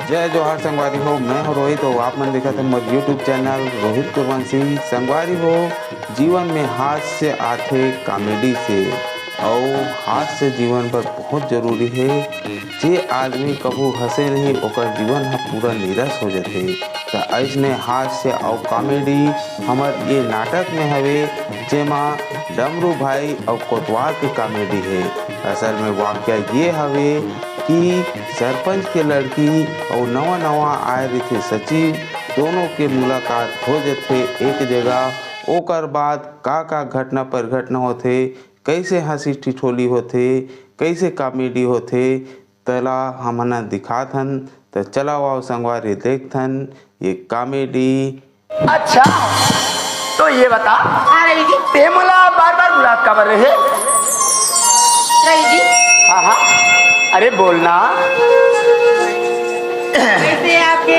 जय जोहार संगवारी हो, मैं हूँ रोहित हो। आप मन देखा थे मोर यूट्यूब चैनल रोहित कुरवंशी। संगवारी हो, जीवन में हास्य आथे कॉमेडी से, और हास्य जीवन पर बहुत जरूरी है। जे आदमी कबू हंसे नहीं ओकर जीवन ह पूरा नीरस हो जाते। तो ऐसने हास्य और कॉमेडी हमार ये नाटक में हवे, जेमा डमरू भाई और कोतवाल के कॉमेडी है। असल में वाक्य ये हवे कि सरपंच के लड़की और नवा नवा आए रही सचिव, दोनों के मुलाकात हो जाते एक जगह। ओकर बाद का घटना पर घटना होते, कैसे हंसी ठिठोली होते, कैसे कॉमेडी होते, तला हमना दिखाथन। तो चला आओ संगवारी देखथन ये कॉमेडी। अच्छा तो ये बता, रवि जी। ते मोला बार बार बुलात काबर रहे? रवि जी। हाँ हाँ, अरे बोलना। वैसे आपके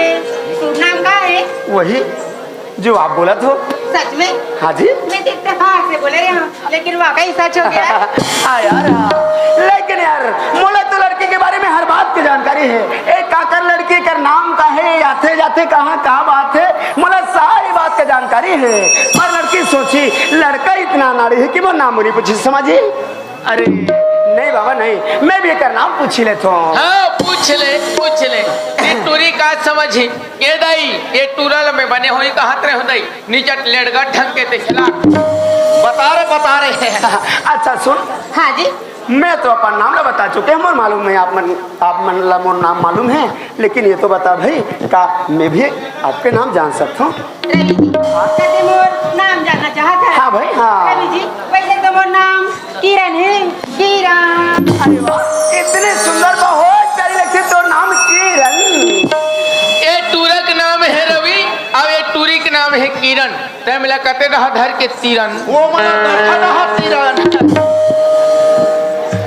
शुभ नाम क्या है? वही जो आप बोला तो। सच में? हाँ जी। मैं तो इत्तेफाक से बोले रही हूँ, लेकिन वाकई सच हो गया। हाँ यार, हाँ। लेकिन यार मोला तो लड़की के बारे में हर बात की जानकारी है। एक काकर लड़की का नाम का है, आते जाते कहाँ बात है, मोला सारी बात का जानकारी है। पर लड़की सोची लड़का इतना नाड़ी है कि वो नाम नहीं पूछी, समझी? अरे नहीं बाबा नहीं, मैं भी एक नाम पूछ लेता हूँ। हाँ पूछ ले। ये टूरी का समझी ये दाई, ये टूरल में बने हुई कहाँ तरह होता नीचे लड़का ढंग के ते खिला बता रहे अच्छा सुन। हाँ जी। मैं तो अपन नाम ला बता चुके हैं, मोर मालूम है आप मन ला मोर नाम मालूम है, लेकिन ये तो बता भाई का मैं भी आपके नाम जान सकता हूँ? रवि जी, वैसे मोर नाम जानना चाहता है? हाँ भाई हाँ। रवि जी, वैसे तो मोर नाम किरण है, किरण। अरे वाह, इतने सुंदर बहुत प्यारी लगती है तो नाम किरण। ये टूरक नाम है रवि और ये टूरी का नाम है किरण। तय मिला कहते रहा धर के तीरन वो मना तीरन।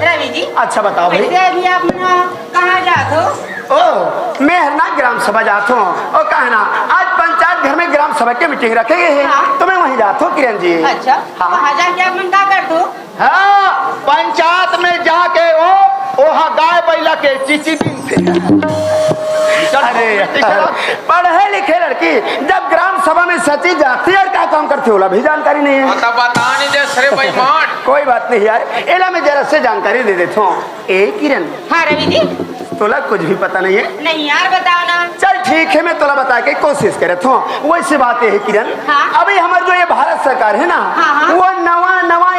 रवि जी, अच्छा बताओ भाई। वैसे अभी आप मना कहाँ जाते हो? ओ मैं हरना ग्राम सभा जाता हूँ। और कहा ना आज पंचायत घर में ग्राम सभा की मीटिंग रखे गए हैं। हाँ। तो मैं वहीं जाता हूँ किरण जी। अच्छा, हाँ। वहाँ जाके आप मन क्या करते हो? हाँ पंचायत में जाके वहाँ गाय बैला के चीची दिन से। अरे पढ़े लिखे लड़की जब ग्राम सभा में सची जाती है और क्या काम करती होला भी जानकारी नहीं है। बता नहीं दे सरे भाई माट। कोई बात नहीं यार, एला मैं जरा से जानकारी दे देता हूँ। ए किरण, हाँ रवि जी। तोला कुछ भी पता नहीं है? नहीं यार, बताओ ना। चल ठीक है, मैं तोला बता के कोशिश करे तो। वैसे बात है किरण, हाँ? अभी हमारे जो ये भारत सरकार है ना, हाँ। वो नवा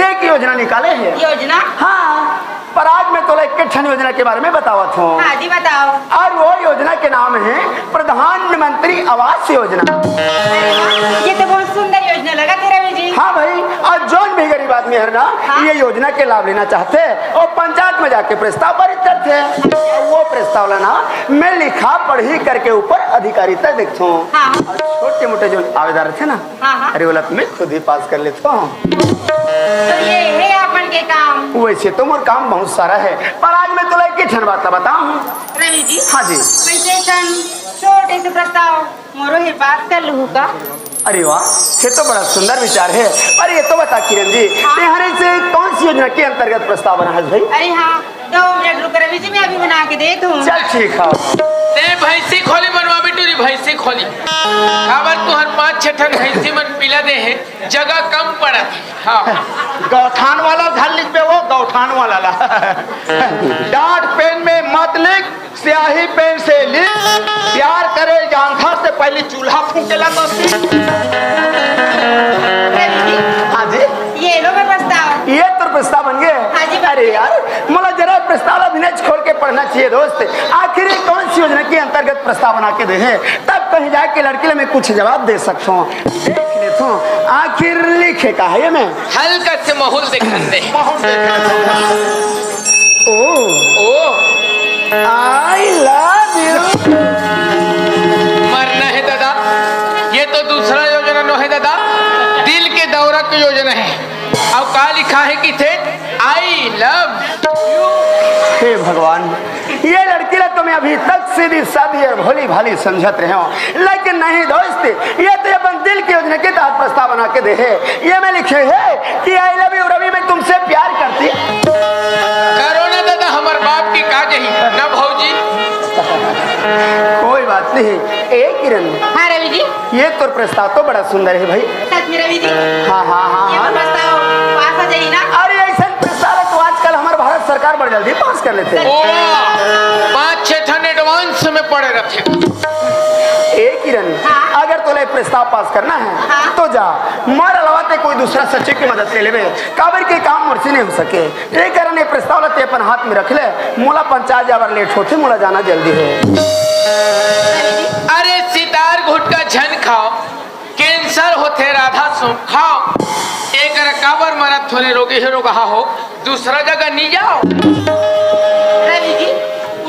एक योजना निकाले है। योजना? हाँ, पर आज मैं तोला एक ठन योजना के बारे में बतावत हूँ। हाँ जी बताओ। और वो योजना के नाम है प्रधानमंत्री आवास योजना। अरे वाह, ये तो बहुत सुंदर योजना लगा थे रवि जी। हाँ भाई, और जौन भी गरीब आदमी है ना, हाँ? ये योजना के लाभ लेना चाहते हैं और पंचायत में जाके प्रस्ताव पारित करते हैं। और वो प्रस्ताव लाना मैं लिखा पढ़ी करके ऊपर अधिकारी तक देखता हूँ। हाँ। और छोटे मोटे जो आवेदन थे ना, हाँ। अरे बोला मैं खुद ही पास कर लेता हूँ। तो ये है अपन के काम। वैसे तो मोर काम बहुत सारा है, पर आज मैं तुला एक ठन बात बताऊँ। रवि जी, हाँ जी। वैसे सन छोटे से प्रस्ताव मोरो ही बात कर लूँ का? अरे वाह, ये तो बड़ा सुंदर विचार है। पर ये तो बता किरण जी, तुम्हारे से कौन सी योजना के अंतर्गत प्रस्ताव बना है भाई? अरे हाँ, 2 मिनट रुक रवि जी, मैं अभी बना के दे दूँ। चल ठीक है। ते भैंसी खोली बनवा भी टूरी भैंसी खोली खबर तुहर 5-6 ठन भैंसी मन पिला दे है, जगह कम पड़त। हाँ गौठान वाला घर लिख पे, वो गौठान वाला ला। डार्ट पेन में मत लिख, स्याही पेन से लिख। प्यार करे जानथा से पहले चूल्हा फूकेला तो। रवि जी, हाँ जी, ये लो मैं प्रस्ताव। ये तो प्रस्ताव बन गए। हाँ जी। अरे यार मुझे जरा प्रस्ताव अभिनय खोल के पढ़ना चाहिए दोस्त। आखिर ये कौन सी योजना के अंतर्गत प्रस्ताव बना के दे हैं, तब कहीं जाके लड़की मैं कुछ जवाब दे सकता हूँ। देख लेता हूँ आखिर लिखे का है। ये मैं हल्का से माहौल देखने दे। ओ आई लव यू। मरना है दादा, ये तो दूसरा योजना नो है दादा, दिल के दौरा की योजना है। अब का लिखा है कि थे आई लव यू। हे भगवान, ये लड़की ला तो मैं अभी तक सीधी सादी और भोली भाली समझत रहे हो, लेकिन नहीं दोस्त, ये तो अपन दिल की योजना के तहत प्रस्ताव बना के दे है। ये मैं लिखे है कि आई लव यू रवि, मैं तुमसे प्यार करती। करो ना दादा, हमार बाप की का जही ना भौजी। कोई बात नहीं। ए किरण, हाँ रवि जी, ये तो प्रस्ताव तो बड़ा सुंदर है भाई। सच में रवि जी, हाँ हाँ हाँ ये हाँ। प्रस्ताव पास आ जाई ना। अरे ऐसा प्रस्ताव तो आजकल हमारे भारत सरकार बड़ी जल्दी पास कर लेते हैं। ओ 5-6 ठन एडवांस में पड़े रखे। ए किरण, हाँ? अगर तोले प्रस्ताव पास करना है हाँ? तो जा, मोर अलावा ते कोई दूसरा सचिव की मदद ले लेवे, काबर के काम मुझसे नहीं हो सके। ये कारण ये प्रस्ताव लते अपन हाथ में रख ले। मोला 50 जावर लेट होते, मोला जाना जल्दी है। अरे सितार गुटका झन खाओ, कैंसर होते राधा सुन खाओ। एक काबर मरा थोड़े रोगी है रोगा हो, दूसरा जगह नहीं जाओ। रवि जी,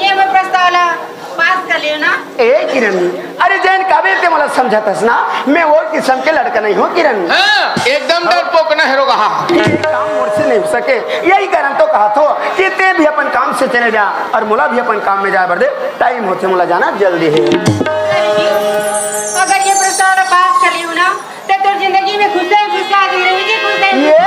ये मैं प्रस्ताव ला पास कर लियो ना। ए किरण, अरे जैन काबिल ते मला समझातस ना, मैं वो किस्म के लड़का नहीं हूँ किरण। हाँ, एकदम डरपोक न है रोगा। ये काम मुझसे नहीं हो सके, यही कारण तो कहा तो कि ते भी अपन काम से चले जा और मुला भी अपन काम में जाए बर्दे। टाइम होते मुला जाना जल्दी है। रवि जी, अगर ये प्रस्ताव ला पास कर लियो ना, तो तोर जिंदगी में खुशहाल रवि जी, खुशहाल। ये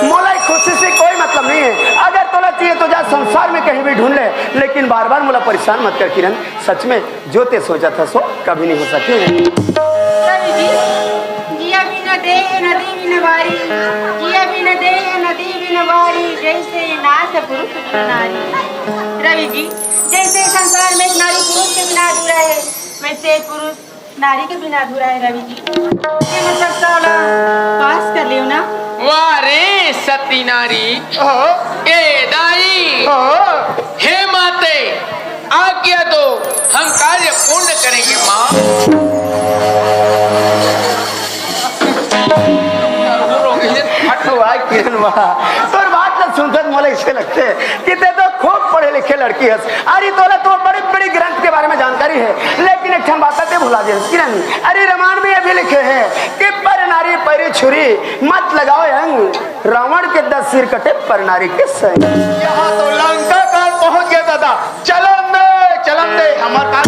मोला खुशी से कोई मतलब नहीं है। अगर तोला चाहिए तो जा संसार में कहीं भी ढूंढ ले, लेकिन बार बार मोला परेशान मत कर किरण। सच में जो ते सोचा था सो कभी नहीं हो सके। रवि जी, जिया बिना दे नदी बिना वारी, जिया बिना दे नदी बिना वारी, जैसे नाथ पुरुष बिना नारी। रवि जी, जैसे संसार में एक नारी पुरुष के बिना अधूरा है, वैसे एक पुरुष नारी के बिना अधूरा है। रवि जी, ये मतलब साला पास कर लियो ना। वाह रे सती नारी, ए दाई, हे माते, आज्ञा दो, हम कार्य पूर्ण करेंगे माँ। वाह किरण वाह, तोर बात ना सुनकर मोला इसे लगते है कि ते तो खूब पढ़े लिखे लड़की है। अरे तोला तो बड़ी बड़ी ग्रंथ के बारे में जानकारी है, लेकिन एक बात ते भुला दे किरण। अरे रामायण में अभी लिखे हैं कि पर नारी परी छुरी, मत लगाओ अंग, रावण के 10 सिर कटे पर नारी के संग। यहाँ तो लंका काल पहुँच गया दादा। चलन दे हमार का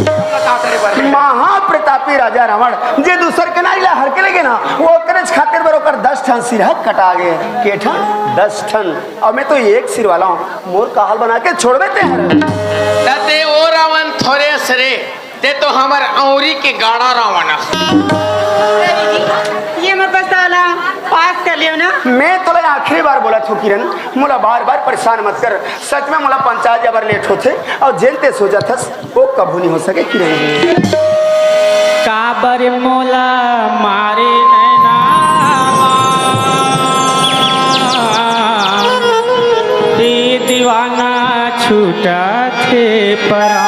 करे बारे में। महाप्रतापी राजा रावण जे दूसर के नारी ला हर के लगे ना, वो करज खातिर बरोकर 10 ठन सिर कटा गए। के ठन? 10 ठन। और मैं तो एक सिर वाला हूँ, मोर का हाल बना के छोड़ देते हैं। ते ओ रावण थोड़े असरे, ते तो हमार औरी के गाड़ा रावण। रवि जी, ये मैं प्रस्ताव ला पास कर लियो ना। मैं तो आखिरी बार बोला था किरण, मुला बार बार परेशान मत कर। सच में मुला 50 जावर लेट होते और जेलते सोचा था वो कभू नहीं हो सके किरण। काबर मोला मारे नैना रे दीवाना छूटा थे परा।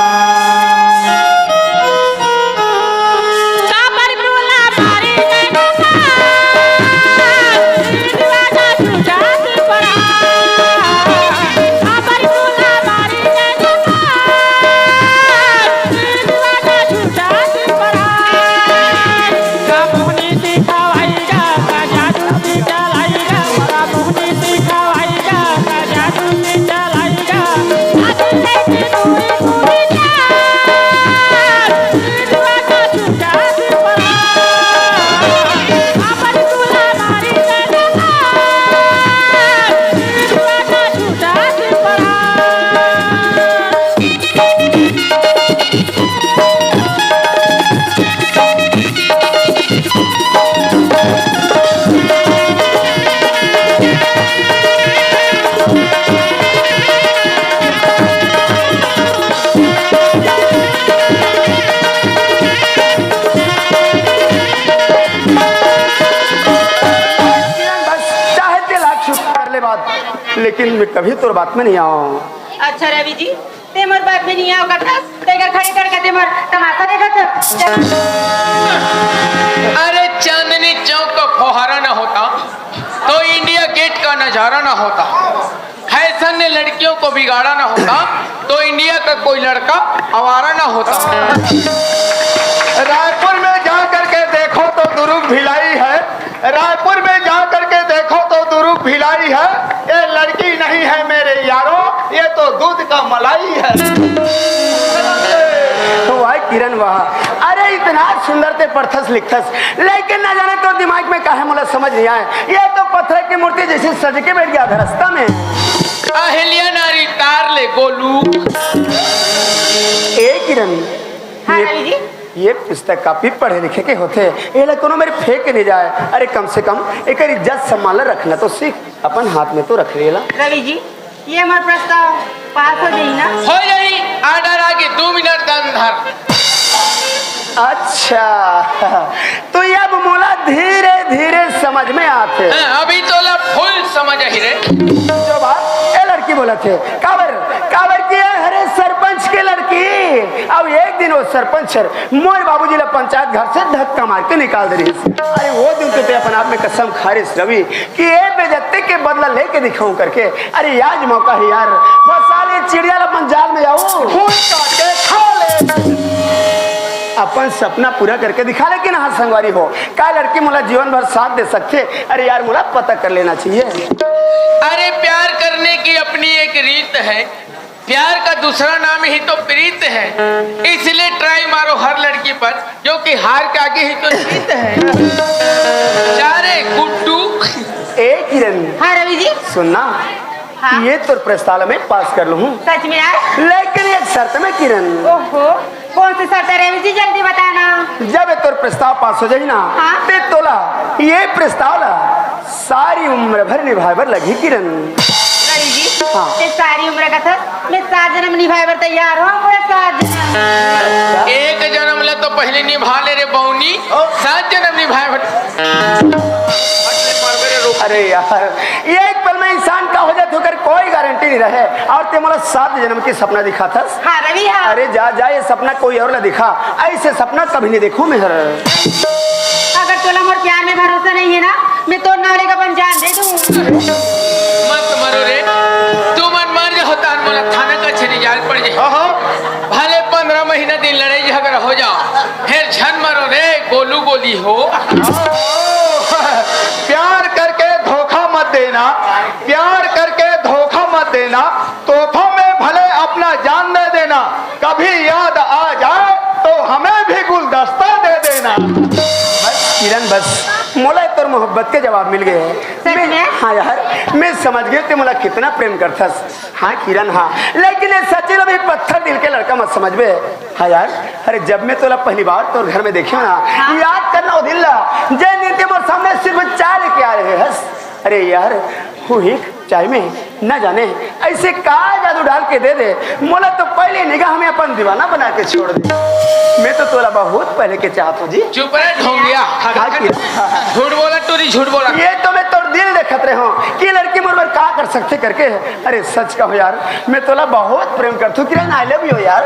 लेकिन मैं कभी तोर बात में नहीं आऊँ। अच्छा रवि जी, ते मोर बात में नहीं आओ कथा, ते घर खड़े करके ते मोर तमाशा देखा था। अरे चांदनी चौक का फुहारा ना होता तो इंडिया गेट का नजारा ना होता, फैशन ने लड़कियों को बिगाड़ा ना होता तो इंडिया का कोई लड़का आवारा ना होता। रायपुर में जा करके देखो तो दुरुग भिलाई है, रायपुर में जा करके देखो तो दुरुग भिलाई है। ये लड़की नहीं है मेरे यारों, ये तो दूध का मलाई है। किरण वाह। अरे इतना सुंदर ते पढ़थस लिखथस, लेकिन न जाने तो दिमाग में काहे मुला समझ नहीं आए। ये तो पत्थर की मूर्ति जैसे सज के बैठ गया धरस्ता में। अहिल्या नारी तार ले गोलू। ए किरण, हाँ रवि जी। ये पुस्तक काफी पढ़े लिखे के होते, ये कोनो मेरे फेंक के नहीं जाए। अरे कम से कम एक इज्जत सम्मान रखना तो सीख, अपन हाथ में तो रख लेला। रवि जी ये हमारा प्रस्ताव पास हो जाई ना? हो जाई, आर्डर आगे 2 मिनट दम धर। अच्छा तो ये अब मोला धीरे धीरे समझ में आते। अभी तो ला फुल समझ ही रे। जो बात ए लड़की बोला थे काबर काबर की हरे सरपंच के लड़की। अब एक दिन वो सरपंच सर मोर बाबूजी ला पंचायत घर से धक्का मार के निकाल दे रही। अरे वो दिन तो अपने आप में कसम खारिश रवि कि ये बेइज्जती के बदला लेके दिखाऊं करके। अरे आज मौका है यार, फंसा ले चिड़िया ला पंजाल में जाऊं, अपन सपना पूरा करके दिखा। लेकिन हाँ संगवारी हो का लड़की मोला जीवन भर साथ दे सकते। अरे यार मोला पता कर लेना चाहिए। अरे प्यार करने की अपनी एक रीत है, प्यार का दूसरा नाम ही तो प्रीत है। इसलिए ट्राई मारो हर लड़की पर जो कि हार के आगे ही तो जीत है। चारे गुड्डू। ए किरण, हाँ रवि जी। सुनना हाँ? ये तो प्रस्ताव में पास कर लूँ, सच में यार? लेकिन एक शर्त में किरण। ओहो कौन सी शर्त है रवि जी, जल्दी बताना। जब तो प्रस्ताव पास हो जाए ना, हाँ? ते तोला ये प्रस्ताव ला सारी उम्र भर निभावर लगी किरण। रवि जी हाँ। ये सारी उम्र का था, मैं 7 जन्म निभाए बर तैयार हूँ। पूरे 7 जन्म। एक जन्म ले तो पहले निभा ले रे बौनी, 7 जन्म निभाए। अरे यार ये एक पल में इंसान का हो जाए तो कर कोई गारंटी नहीं रहे। और ते मोला 7 जन्म की सपना दिखा था। हाँ रवि हाँ। अरे जा जा ये सपना कोई और ला दिखा, ऐसे सपना कभी नहीं देखूं मैं। अगर तोला मोर प्यार में भरोसा नहीं है ना, मैं तो नारे का पंचायत दे दूँ। मत मरो रे, तू मन मर जा होता मोला थाना का छेड़ी जाल पड़ जाए। भले 15 महीना दिन लड़ाई झगड़ा हो जाओ, फिर छन मरो रे गोलू गोली हो। प्यार करके धोखा मत देना, प्यार करके धोखा मत देना, तोहफा में भले अपना जान दे देना। कभी याद आ जाए तो हमें भी गुलदस्ता दे देना। बस किरण बस मोला तोर मोहब्बत के जवाब मिल गए। सच में? हाँ यार मैं समझ गई ते मोला कितना प्रेम करथस। हाँ किरण हाँ, लेकिन ये सच्ची भी पत्थर दिल के लड़का मत समझ बे। हाँ यार अरे जब मैं तोला पहली बार तोर घर में देखियो ना, हाँ? याद करना वो दिल ला जय नीति मोर सामने सिर्फ चाय लेके आ रहे हस। अरे यार वो एक चाय में न जाने ऐसे का जादू डाल के दे दे, मोला तो पहले निगाह में अपन दीवाना बना के छोड़ दे। मैं तो तोला बहुत पहले के चाहत हूँ जी। चुप रहे ढोंगिया, झूठ बोला टूरी, झूठ बोला। ये तो मैं तोर दिल देखत रहे हूँ कि लड़की मोर का कर सकते करके। अरे सच कहो यार मैं तोला बहुत प्रेम करती हूँ किरण, आई लव यू यार।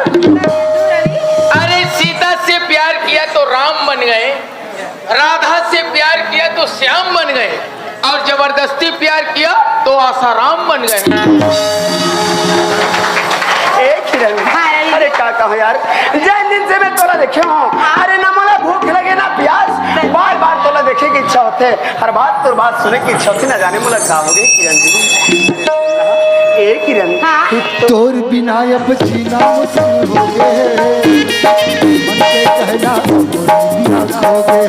अरे सीता से प्यार किया तो राम बन गए, राधा से प्यार किया तो श्याम बन गए, और जबरदस्ती प्यार किया तो आसाराम बन गए। किरण अरे का कहो यार, जैन दिन से मैं तोला देखे हूँ। अरे ना मोला भूख लगे ना प्यास, बार बार तोला देखे की इच्छा होते, हर बात तो बात सुने की इच्छा होती। ना जाने मोला का हो गई किरण जी। ए किरण तोर बिना अब जीना मुश्किल हो गए, मन के कहना बिना खो गए।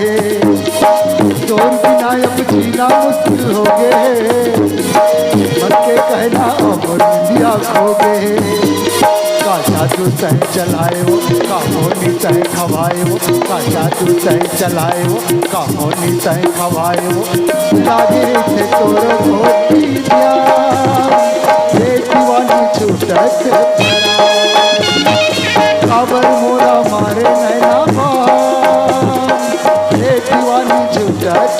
तोर बिना अब जीना मुश्किल हो गए, मन के कहना बिना खो गए। का जादू तय चलाए वो का होनी तय खवाए वो, का जादू तय चलाए वो का होनी तय खवाए वो। लागे थे तोर भोती दीवानी छूटत खबर मोरा मारे नैना ये दीवानी छूटत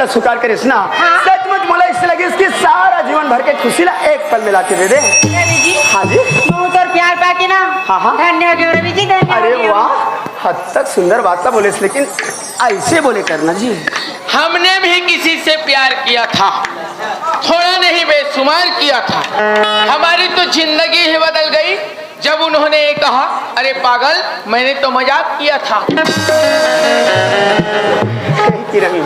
स्वीकार करिस ना। हाँ? सचमुच मोला इससे लगे इसकी सारा जीवन भर के खुशी ला एक पल मिला के दे दे। रवि जी हाँ जी बहुत और प्यार पाके ना। हाँ हाँ धन्यवाद रवि जी, धन्यवाद। अरे वाह हद तक सुंदर बात था बोले, लेकिन ऐसे बोले करना जी। हमने भी किसी से प्यार किया था, थोड़ा नहीं बेशुमार किया था। हमारी तो जिंदगी ही बदल गई जब उन्होंने ये कहा, अरे पागल मैंने तो मजाक किया था। किरण,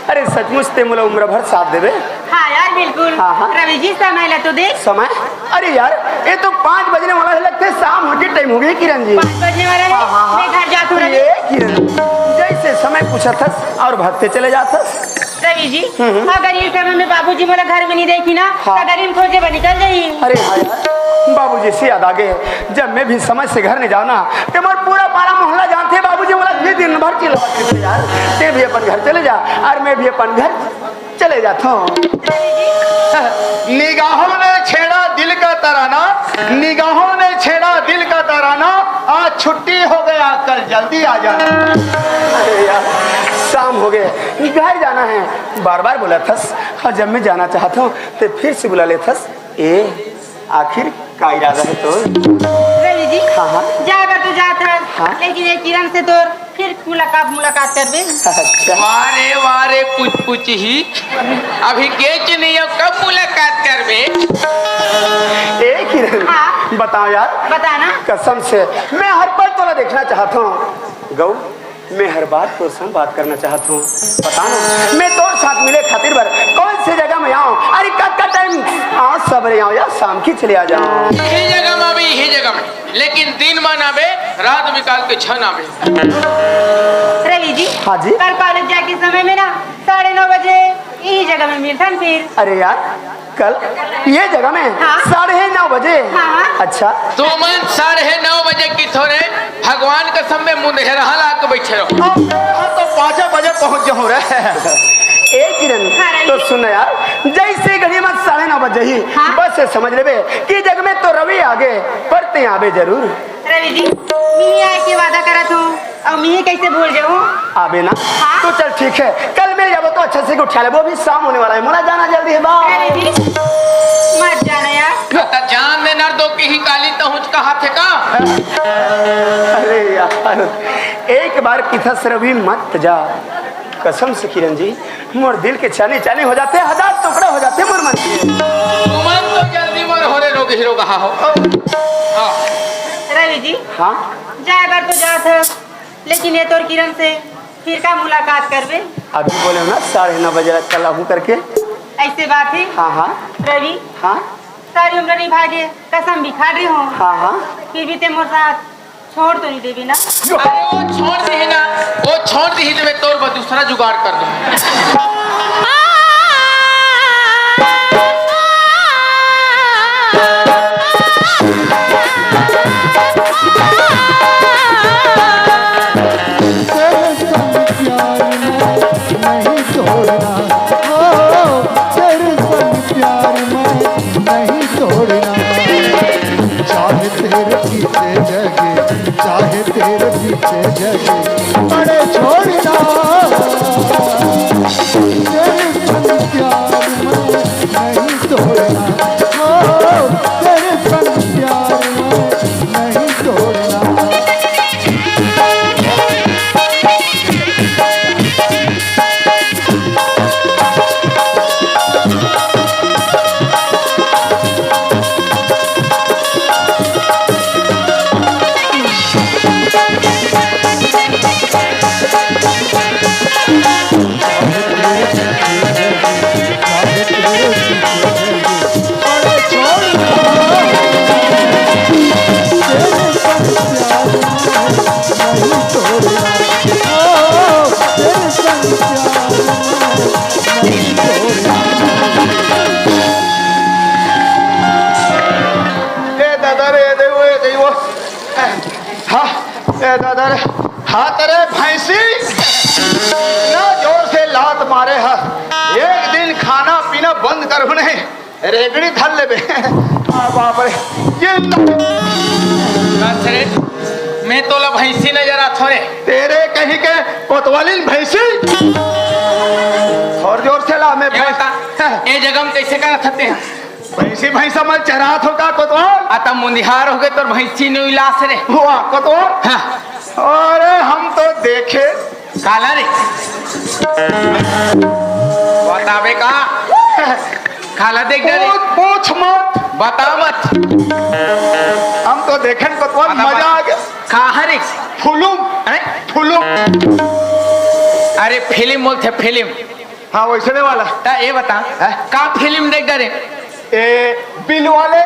अरे सचमुच ते मुला उम्र भर साथ देवे। हाँ यार बिल्कुल। हाँ, हाँ। रवि जी समय ला तो देख। समय? अरे यार ये तो 5 बजने वाला है, लगते शाम होके टाइम हो गई किरण जी। 5 बजने वाला है। हाँ, हाँ, हाँ। मैं घर जाता हूँ रवि। ये किरण, जैसे समय पूछा था और भागते चले जाता। रवि जी अगर ये समय में बाबूजी मोला घर में नहीं देखी ना हाँ। तो गरीब खोजे बन निकल जाई। अरे हाँ यार, बाबूजी से याद आ गए, जब मैं भी समय से घर नहीं जाना तो मोर पूरा पारा मोहल्ला जानते बाबूजी बोला भी दिन भर चिल्लाते थे यार, ते भी अपन घर चले जा और मैं भी अपन घर चले जाता हूँ। निगाहों ने छेड़ा दिल का तराना, निगाहों ने छेड़ा दिल का तराना, आज छुट्टी हो गया कल जल्दी आ जाना। अरे यार शाम हो गए, घर जाना है बार बार बोला थस, और जब मैं जाना चाहता हूँ तो फिर से बुला ले थस। ए आखिर का इरादा है तो? रवि जी हाँ, हाँ। जाएगा तो जाता है हाँ। लेकिन ये किरण से तो फिर मुलाकात कर दे। अच्छा वारे वारे पूछ ही अभी केच नहीं हो, कब मुलाकात करबे? ए किरण, हाँ। बताओ यार, बताना। कसम से मैं हर पल तोला देखना चाहता हूँ। गौ मैं हर बात तो संग बात करना चाहता हूँ। बता ना मैं तोर साथ मिले खातिर भर कौन सी जगह में आऊँ? अरे कब का टाइम आज सवेरे आऊँ या शाम की चले आ जाऊँ? यही जगह में आवे, यही जगह में, लेकिन दिन में ना आवे, रात निकाल के 6 ना आवे। रवि जी हाँ जी। कल कॉलेज जाके समय में ना 9:30 बजे यही जगह में मिलता फिर। अरे यार कल ये जगह में हाँ। 9:30 बजे? हाँ। अच्छा तो मन 9:30 बजे की थोड़े भगवान का समय मुंदेरा ला के बैठे रहो। तो 5 बजे पहुंच जाऊं रे। ए किरण हाँ, तो सुन यार, जैसे घड़ी में 9:30 बजे ही हाँ। बस से समझ लेबे कि जग में तो रवि आगे पढ़ते आवे जरूर। रवि जी मी आए के वादा करा तू और मी कैसे भूल जाऊँ? आवे ना? हाँ। तो चल ठीक है, कल मिल जाबो तो अच्छा से उठा ले, वो भी शाम होने वाला है, मोला जाना जल्दी है। बाय। रवि जी मत जाना यार। तो जान दे नर दो की ही काली तहुच का हाथ है का? अरे यार एक बार किथस रवि मत जा, कसम से किरण जी मोर दिल के चाने चाने हो जाते, 1000 टुकड़ा हो जाते मोर मन के। तुमन तो जल्दी मोर होरे रोग हीरो कहा हो। हाँ। रवि जी हाँ जाएगा तो जाता लेकिन ये तोर किरण से फिर का मुलाकात करबे? अभी बोले ना 9:30 बजे कल आहू करके। ऐसे बात है हाँ हाँ रवि, हाँ सारी उम्र नहीं भागे, कसम भी खा रही हूँ, हाँ हाँ फिर भी ते मोर साथ छोड़ तो नहीं देवी ना? अरे वो छोड़ दी ना, वो छोड़ दी तो मैं तोर पर दूसरा जुगाड़ कर दूँ। तेरे संग प्यार में नहीं छोड़ना, ओ तेरे संग प्यार में नहीं छोड़ना, चाहे तेरे पीछे जगे, चाहे तेरे पीछे जगे, अरे छोड़ना, तेरे संग प्यार में नहीं छोड़ना, ओ तेरे संग प्यार में नहीं छोड़ना। दादा रे, हाथ रे भैंसी ना जोर से लात मारे हा, एक दिन खाना पीना बंद करो नहीं, रेगड़ी धर ले बे। बाप रे ये रे, मैं तो ला भैंसी नजर आता रे। तेरे कहीं के कोतवाली भैंसी, और जोर से ला मैं ये बता, ये जगह में कैसे कर सकते हैं? भैंसी भैंसा मल चरात हो का कोतवाल? आता मुंदिहार हो गए तो भैंसी नु इलास रे। हुआ कोतवाल? हाँ। अरे हम तो देखे काला रे बतावे का काला देख डरे पूछ मत, बता मत हम तो देखें कोतवाल मजा आ गया। कहाँ रे फुलुम फुलुम, अरे फिल्म बोलते फिल्म हाँ वैसने वाला। ता ये बता का फिल्म देख डरे बिल वाले,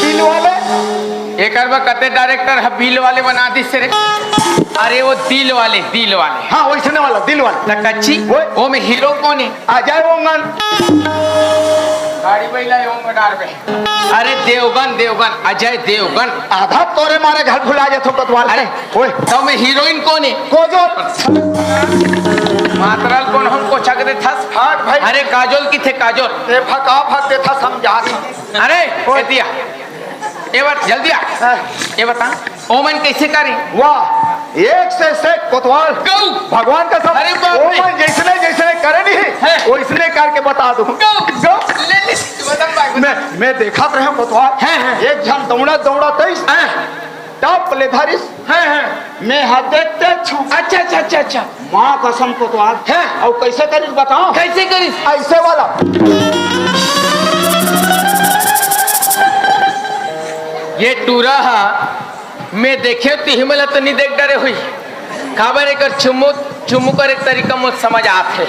बिल वाले एक कते डायरेक्टर है बिल वाले बना दी से रे। अरे वो दिल वाले, दिल वाले हाँ वैसने वाला दिल वाला। ना कच्ची वो में हीरो कौन है? अजय ओंगन, गाड़ी बैला होंगे डार में। अरे देवगन, देवगन अजय देवगन। आधा तोरे मारे घर भुला जाते कोतवाल। अरे ओए तो में हीरोइन कौन है? कोजोल, मातराल कौन हमको छकते था? हाँ भाई। अरे काजोल की थे काजोल। ये फका फकते था समझा था। अरे ये दिया ये बात जल्दी आ ये बता ओमन कैसे करे? वाह एक से कोतवाल गौ भगवान का सब। अरे बाप रे। ओमन जैसने जैसने करे नहीं वैसने करके बता दूं। गौ गौ ले ले बता भाई। मैं देखा रहे कोतवाल। हैं। एक जन दौड़ा दौड़ा तेईस टॉप ले धरिस मैं हाथ देखते छू। अच्छा अच्छा अच्छा अच्छा माँ कसम कोतवाल हैं। और कैसे करिस बताओ? कैसे करिस? ऐसे वाला ये टूरा मैं देखे तिहिमला तो नहीं देख डरे हुई खबर एक चुम्मू चुम्मू कर एक तरीका मुझ समझ आते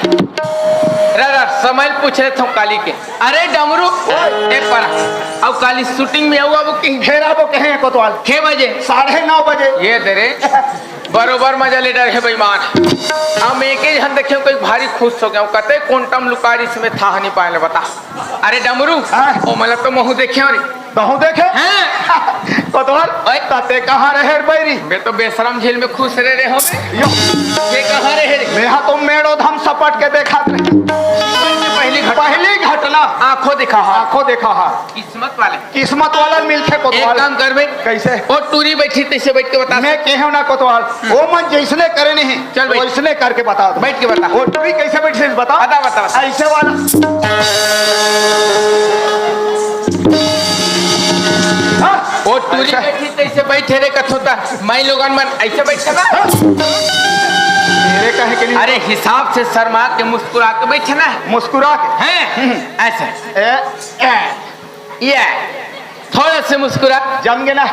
समय पूछ रहे थे काली के। अरे डमरू एक पर अब काली शूटिंग में हुआ वो कहीं फेरा वो कहे कोतवाल 6 बजे 9:30 बजे। ये तेरे बरोबर मजा ले डर है बेईमान। हम एक ही हम देखे कोई भारी खुश हो गया कहते क्वांटम लुकारी इसमें था नहीं पाए बता। अरे डमरू ओ मतलब तो महू देखे और बहु देखे हैं कोतवाल तते कहाँ रहे बैरी? मैं तो बेशरम झील में खुश रह रहे हो ये कहाँ रहे रे? मैं तो मेड़ो धम सपट के देखा पहली घटना आंखों देखा हा आंखों देखा हा किस्मत वाले किस्मत वाला मिलते एक कोतवाल। काम कर बे कैसे? वो टूरी बैठी तैसे बैठ के बता। मैं कहे ना कोतवाल वो मन जैसने करे नहीं चल बैठ। वैसने करके बता दो। बैठ के बता। वो टूरी कैसे बैठी बता बता बता बता। ऐसे वाला वो टूरी बैठी तैसे बैठे रे कथोता मैं लोगन मन ऐसे बैठे ना मेरे कहे के लिए अरे हिसाब से शर्मा के मुस्कुरा के बैठे ना मुस्कुरा के हैं ऐसे ए, ये थोड़ा से मुस्कुरा जम गए ना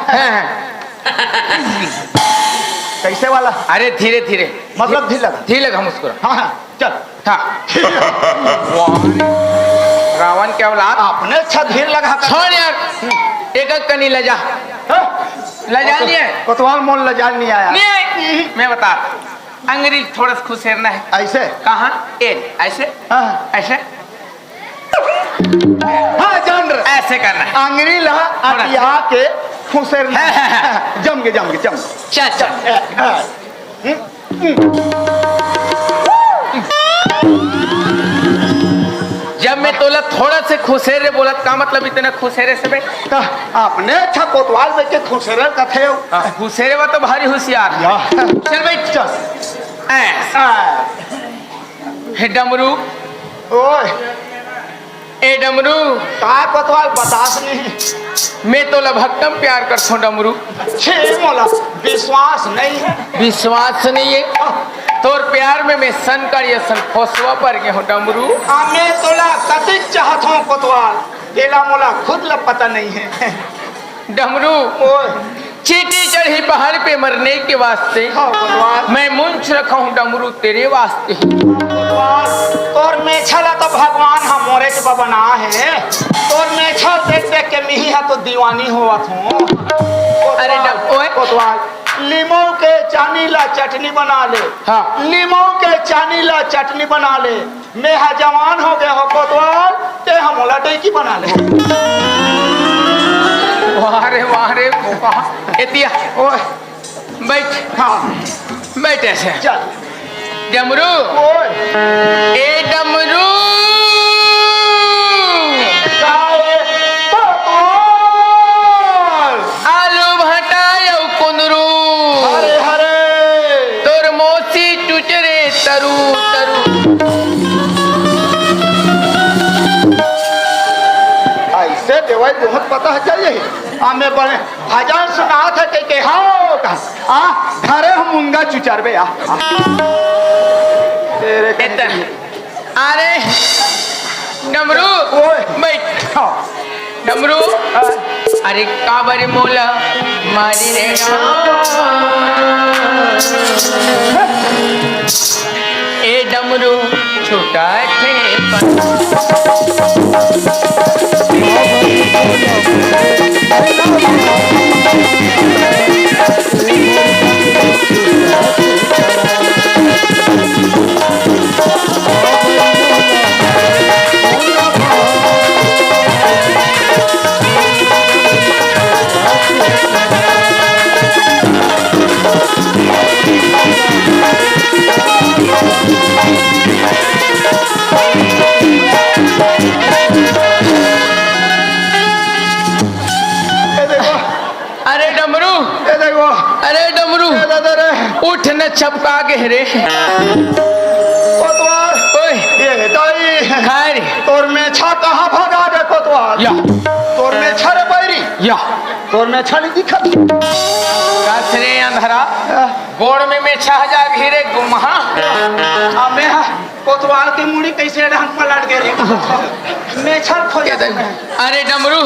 कैसे वाला? अरे धीरे धीरे मतलब ढील लगा धीरे लगा मुस्कुरा। हाँ हाँ चल हाँ रावण क्या औलाद आपने अच्छा धीर लगा कर। छोड़ यार एक एक कनी लजा लजा नहीं है कोतवाल मोल लजाल नहीं आया। नहीं है मैं बता अंग्रेज थोड़ा सा खुश रहना है। ऐसे कहाँ ऐसे हाँ ऐसे हाँ जान रहे ऐसे करना है। अंग्रेज ला अटिया के खुशेर जम गए चल चल जब मैं तोला थोड़ा से खुशेरे बोलत का मतलब इतना खुशेरे से आपने अच्छा कोतवाल में के खुशेर कथे खुशेरे वा तो भारी होशियार चल बैठ चल हे डमरू ओए ए डमरू का कोतवाल बतास नहीं मैं तो भक्कम प्यार करता हूँ डमरू। छे मोला विश्वास नहीं है। विश्वास नहीं है तोर प्यार में मैं सन कर ये सन फोसवा पर गया हूँ डमरू। मैं तोला कति चाहत हूँ कोतवाल तेला मोला खुद ला पता नहीं है। डमरू ओए चीटी चढ़ी पहाड़ पे मरने के वास्ते हाँ कोतवाल मैं मुंछ रखा हूँ डमरू तेरे वास्ते। कोतवाल तोर मेछला तो भगवान हम मोरे के बना है तोर मेछल देख देख के मिही है तो दीवानी होवत हूँ। अरे ओए कोतवाल लीमो के चानी ला चटनी बना ले। हाँ लीमो के चानी ला चटनी बना ले। मैं हा जवान हो गया हो कोतवाल ते हम लटे की बना ले। वाह रे एतिया ओए बैठ हाँ बैठ ऐसे चल डमरू ओए ए डमरू आलू भटायो कुंदरू हरे हरे तोर मोसी चुचरे तरु तरु। ऐसे देव दवाई बहुत पता है चाहिए हमें बड़े भजन सुना था के हाँ घरे हम मुंगा चुचारबे तेरे अरे डमरू बैठ डमरू अरे काबर मोला मारी रे ए डमरू छूटा थे अरे डमरू उठ न छपका के रे कोतवाल ये दाई खारी तोर में छा कहाँ भागा दे कोतवाल या तोर में छा रे बैरी या तोर में छा नहीं दिखत कसरे अंधरा गोड़ में मेछा जा घिरे गुमहा हमें कोतवाल की मुड़ी कैसे ढंग पलट गए मैं छत खो जाते अरे डमरू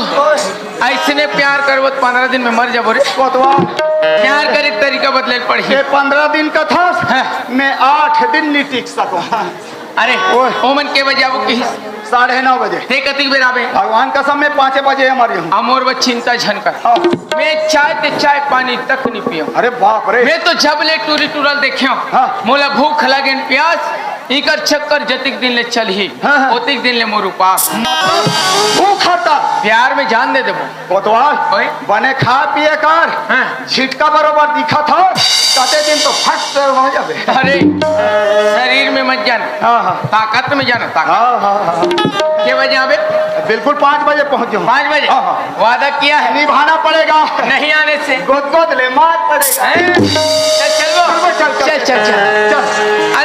ऐसने प्यार करवत 15 दिन में मर जाबो रे कोतवाल प्यार करे के तरीका बदले पड़ी ये 15 दिन का था हाँ। मैं 8 दिन नहीं टिक सको अरे ओमन के बजे आबो की 9:30 बजे ते कतिक बेर आबे भगवान कसम में 5 बजे हमारी हूँ अमोर व चिंता झनकर हाँ। मैं चाय ते चाय पानी तक नहीं पियो अरे बाप रे मैं तो जब ले टूरी टूरल देखियो हाँ। मोला भूख लगे प्यास इकर चक्कर जतिक दिन ले चल ही हाँ। ओतिक दिन ले मोर उपास भूख खाता प्यार में जान दे देबो कोतवाल ओए। बने खा पिए कर हाँ। छिटका बरोबर दिखा था कहते दिन तो फट से हो जावे अरे शरीर में मत जाना हाँ हाँ ताकत में जाना ताकत हाँ हाँ के बजे आबे बिल्कुल 5 बजे पहुँच जाऊँ 5 बजे हाँ, हाँ। वादा किया है निभाना पड़ेगा नहीं आने से गोद गोद ले मार पड़ेगा हैं? चल चल वो चल चल चल चल चल